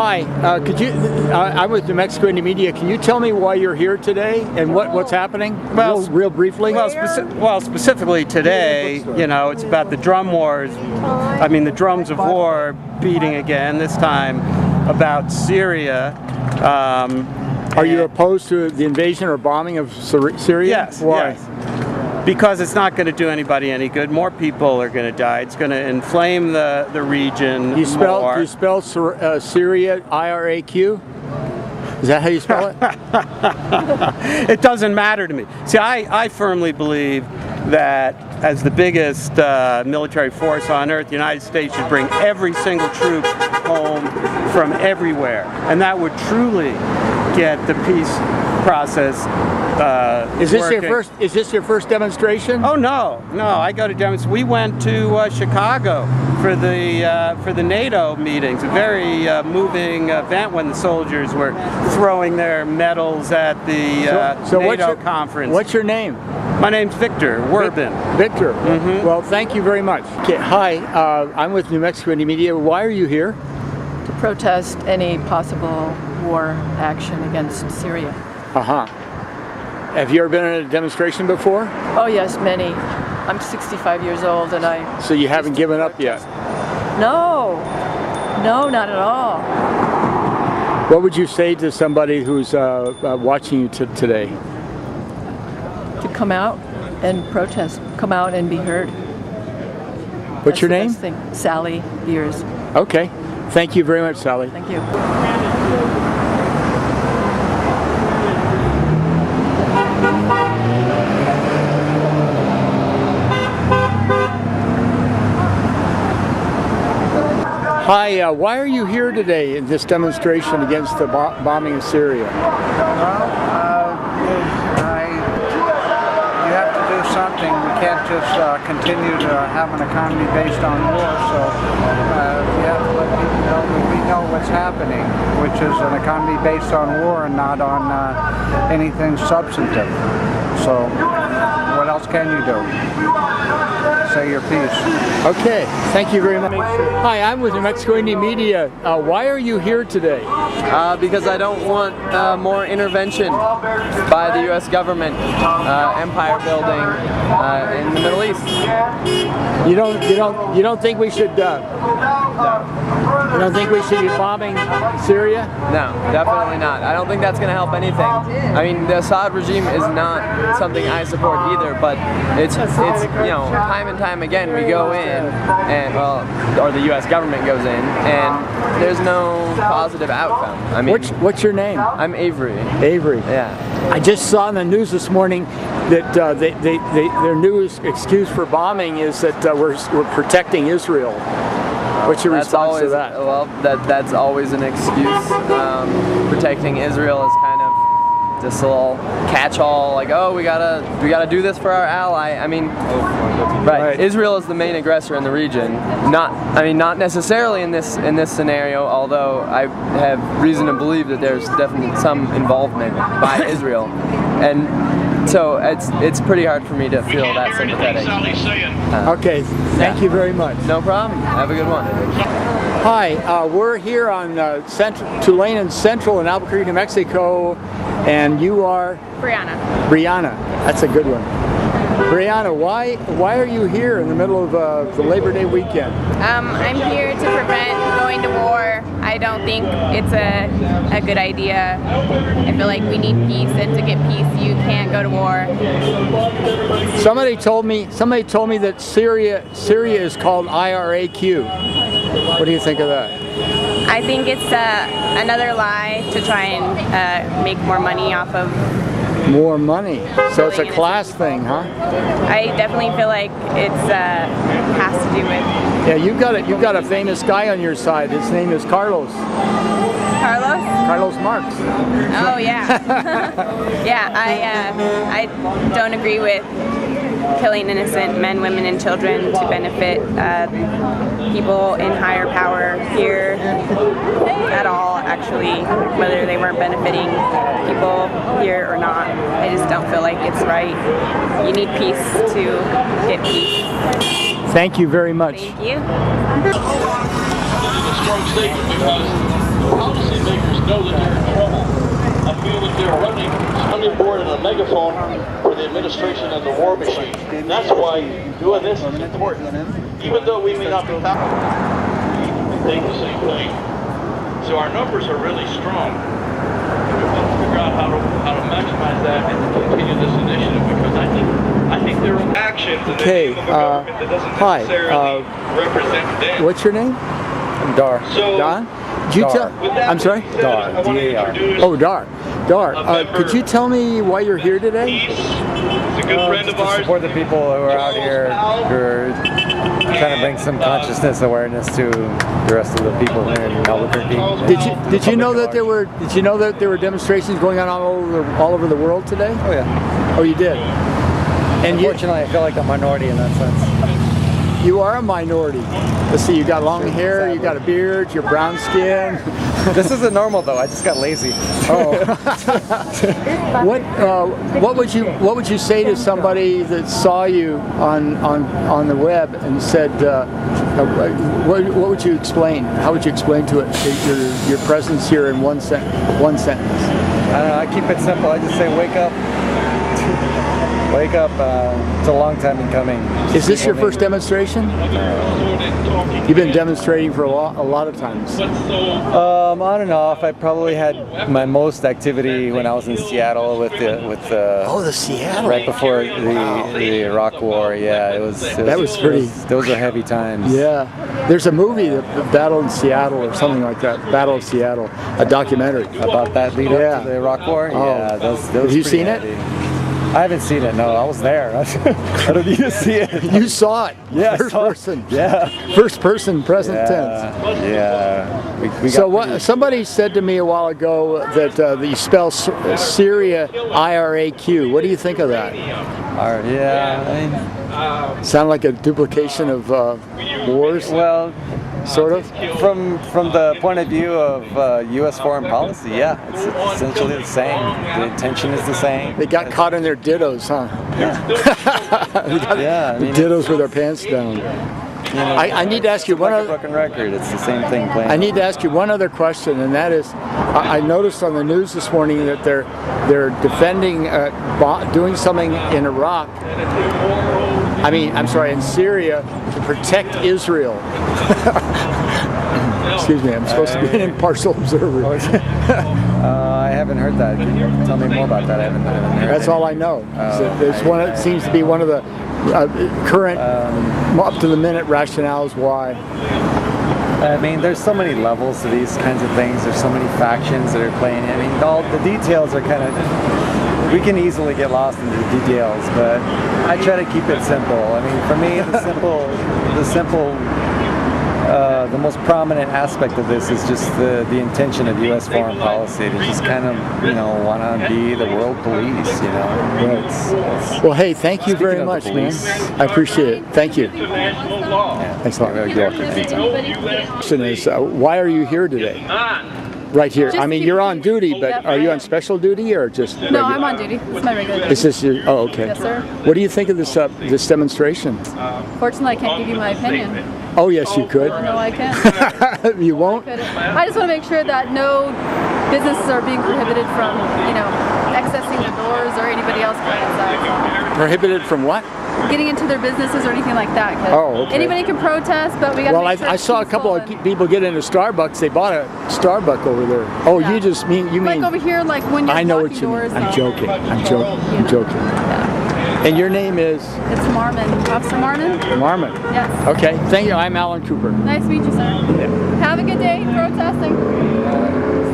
Hi, could you? I'm with New Mexico Indie Media. Can you tell me why you're here today and what's happening? Well, real briefly. Well, specifically today, you know, it's about the drum wars. I mean, the drums of war beating again. This time about Syria. Are you opposed to the invasion or bombing of Syria? Yes. Why? Yes. Because it's not going to do anybody any good. More people are going to die. It's going to inflame the region more. Do you spell Syria IRAQ? Is that how you spell it? It doesn't matter to me. See, I firmly believe that as the biggest military force on earth, the United States should bring every single troop home from everywhere. And that would truly get the peace process Is this working. Is this your first demonstration? Oh no! I go to demonstrations. We went to Chicago for the NATO meetings. A very moving event when the soldiers were throwing their medals at the NATO conference. What's your name? My name's Victor Werbin. Victor. Mm-hmm. Well, thank you very much. Okay, hi. I'm with New Mexico Indie Media. Why are you here? To protest any possible war action against Syria. Have you ever been in a demonstration before? Oh yes, many. I'm 65 years old and I... So you haven't given up yet? No, not at all. What would you say to somebody who's watching you today? To come out and protest, come out and be heard. What's your name? Sally Beers. Okay. Thank you very much, Sally. Thank you. Hi, why are you here today in this demonstration against the bombing of Syria? Well, you have to do something. We can't just continue to have an economy based on war, so we have to let people know that we know what's happening, which is an economy based on war and not on anything substantive. So what else can you do? Say your piece. Okay, thank you very much. Hi, I'm with New Mexico Indie Media. Why are you here today? Because I don't want more intervention by the U.S. government, empire building in the Middle East. You don't think we should? You don't think we should be bombing Syria? No, definitely not. I don't think that's going to help anything. I mean, the Assad regime is not something I support either, but it's you know, time and time again we go in and or the U.S. government goes in and there's no positive outcome. I mean, what's your name? I'm Avery. Avery. Yeah. I just saw in the news this morning that their new excuse for bombing is that we're protecting Israel. What's your response to that? Well, that's always an excuse. Protecting Israel is kind of just a little catch-all, like, oh, we gotta do this for our ally. I mean, right. Israel is the main aggressor in the region. Not necessarily in this scenario, although I have reason to believe that there's definitely some involvement by Israel, and so it's pretty hard for me to feel that sympathetic. Okay, thank you very much. No problem. Have a good one. Hi, we're here on Tulane and Central in Albuquerque, New Mexico, and you are? Brianna. Brianna, that's a good one. Brianna, why are you here in the middle of the Labor Day weekend? I'm here to prevent going to war. I don't think it's a good idea. I feel like we need peace, and to get peace, you can't go to war. Somebody told me that Syria is called IRAQ. What do you think of that? I think it's another lie to try and make more money off of. More money. So it's a class thing, huh? I definitely feel like it's has to do with. Yeah, you've got a famous guy on your side. His name is Carlos. Carlos? Carlos Marx. Oh yeah. Yeah, I don't agree with killing innocent men, women, and children to benefit people in higher power here at all, actually, whether they weren't benefiting people here or not. I just don't feel like it's right. You need peace to get peace. Thank you very much. Thank you. policymakers know that they're in trouble. I feel that they're running board and a megaphone for the administration and the war machine. That's why doing this is important. Even though we may not be saying the same thing. So our numbers are really strong. We want to figure out how to maximize that and continue this initiative, because I think there are actions in the name of a government that doesn't necessarily represent them. What's your name? I'm Dar. So, Don? Did you tell? I'm sorry? Dar. D-A-R. Oh, Dar. Dar, could you tell me why you're here today? He's a good friend of To ours. support the people who are out here, who are trying to bring some consciousness awareness to the rest of the people here in Albuquerque. Did you know that there were demonstrations going on all over the world today? Oh yeah. Oh, you did. And unfortunately, I feel like a minority in that sense. You are a minority. Let's see, you got long hair, you got a beard, you're brown skin. This isn't normal though. I just got lazy. Oh. What would you say to somebody that saw you on the web and said, what would you explain? How would you explain to it your presence here in one sentence? I don't know. I keep it simple. I just say, wake up. Wake up. It's a long time in coming. Is this your first demonstration? You've been demonstrating for a lot of times. On and off. I probably had my most activity when I was in Seattle with the Seattle, right before the Iraq War. Yeah, it was pretty. Those are heavy times. Yeah, there's a movie, The Battle in Seattle or something like that. Battle of Seattle, a documentary about that lead up to the Iraq War. Oh. Yeah, those have you seen heavy. it? I haven't seen it. No, I was there. I don't need to see it. You saw it. Yeah, first person. Yeah, first person, present tense. Yeah. We So what? Somebody said to me a while ago that you spell Syria IRAQ. What do you think of that? Yeah. Sound like a duplication of wars? Well, sort of. From the point of view of U.S. foreign policy, yeah, it's essentially the same. The intention is the same. They got caught in their dittos, huh? Yeah. Dittos with their pants down. You know, I need to ask you one other broken record. It's the same thing playing. I need to ask you one other question, and that is, I noticed on the news this morning that they're defending, doing something in Iraq. I'm sorry, in Syria to protect Israel. Excuse me, I'm supposed to be an impartial observer. I haven't heard that. Can you tell me more about that? I haven't heard. That's all I know. It seems to be one of the current, up to the minute rationales why. I mean, there's so many levels to these kinds of things. There's so many factions that are playing. I mean, all the details are kind of. We can easily get lost in the details, but I try to keep it simple. I mean, for me, the most prominent aspect of this is just the intention of U.S. foreign policy to just kind of, want to be the world police, Well, hey, thank you very much, man. I appreciate it. Thank you. Yeah. Thanks a lot. You're welcome. The question is, why are you here today? Right here. You're on duty, but are you on special duty or just regular? No, I'm on duty. It's my regular duty. Is this your? Oh, okay. Yes, sir. What do you think of this demonstration? Fortunately, I can't give you my opinion. Oh, yes, you could. No, I can't. You won't? I just want to make sure that no businesses are being prohibited from, accessing the doors or anybody else going inside. Prohibited from what? Getting into their businesses or anything like that. Oh, okay. Anybody can protest, but we got to make sure I saw a couple of people get into Starbucks. They bought a Starbucks over there. Oh, Yeah. you mean over here, like when you're I know walking what you doors. mean. I'm so- joking. I'm joking. Yeah. And your name is? It's Marmon. Officer Marmon? Marmon. Yes. Okay. Thank you. I'm Alan Cooper. Nice to meet you, sir. Yeah. Have a good day protesting.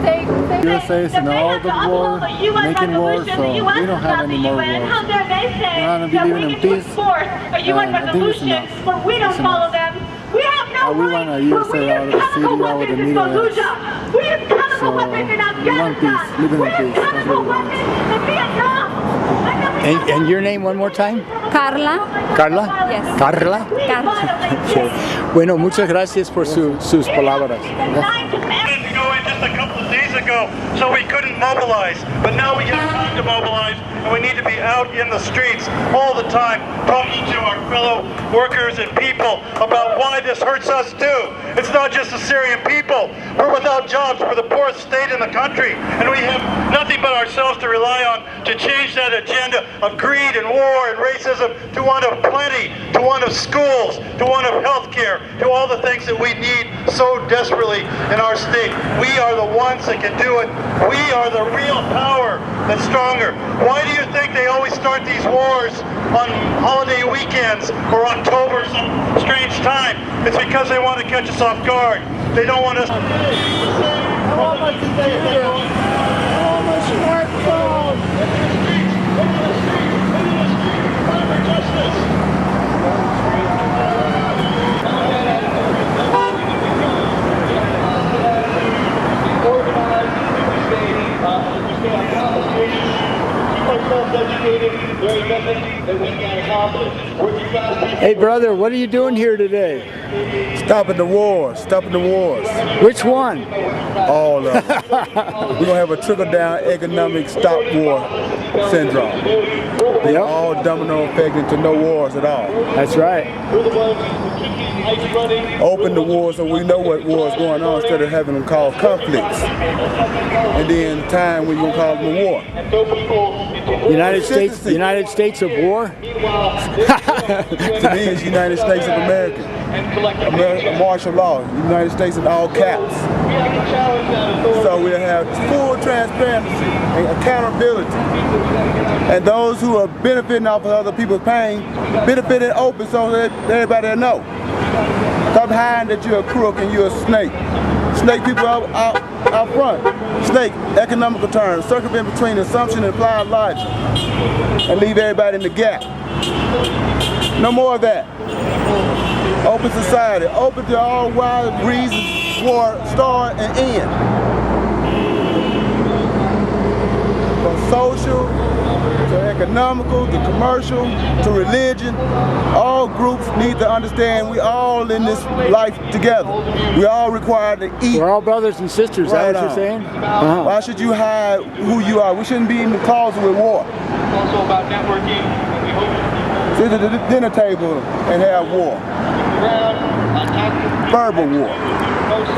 Stay USA is in all the war, making war, so we don't have any more wars. We're not believing in peace, and I think it's enough. We don't follow them. We have no We want a USA out of the city, out of the Middle East. So we want peace, living in peace. That's what we want. And your name one more time? Carla. Carla? Yes. Carla? Carla. Okay. Bueno, muchas gracias por sus palabras. Just a couple of days ago, so we couldn't mobilize. But now we have time to mobilize, and we need to be out in the streets all the time, talking to our fellow workers and people about why this hurts us too. It's not just the Syrian people. We're without jobs. We're the poorest state in the country, and we have nothing but ourselves to rely on to change that agenda of greed and war and racism to one of plenty, to one of schools, to one of health care, to all the things that we need so desperately in our state. We are the ones that can do it. We are the real power that's stronger. Why do you think they always start these wars on holiday weekends or October, some strange time? It's because they want to catch us off guard. They don't want us. I want my computer. I want my smartphone. Hey brother, what are you doing here today? Stopping the wars, stopping the wars. Which one? All of them. We're going to have a trickle-down economic stop war syndrome. They all domino effect into no wars at all. That's right. Open the war so we know what war is going on instead of having them called conflicts. And then time when you're going to call them a war. The United States of war? To me, it's United States of America. Martial law, United States in all caps. So we'll have full transparency and accountability. And those who are benefiting off of other people's pain, benefit it open so that everybody will know. Stop hiding that you're a crook and you're a snake. Snake people out front. Snake, economical terms, circumvent between assumption and applied logic. And leave everybody in the gap. No more of that. Open society, open to all wild reasons for start and end. From social to economical to commercial to religion, all groups need to understand we all in this life together. We all required to eat. We're all brothers and sisters, is that what you're saying? Why should you hide who you are? We shouldn't be in the closet with war. It's also about networking. Sit at the dinner table and have war. Verbal war.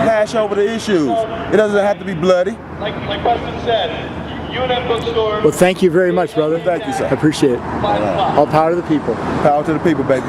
Hash over the issues. It doesn't have to be bloody. Like Preston said, UNM Bookstore. Well, thank you very much, brother. Thank you, sir. I appreciate it. All power to the people. Power to the people, baby.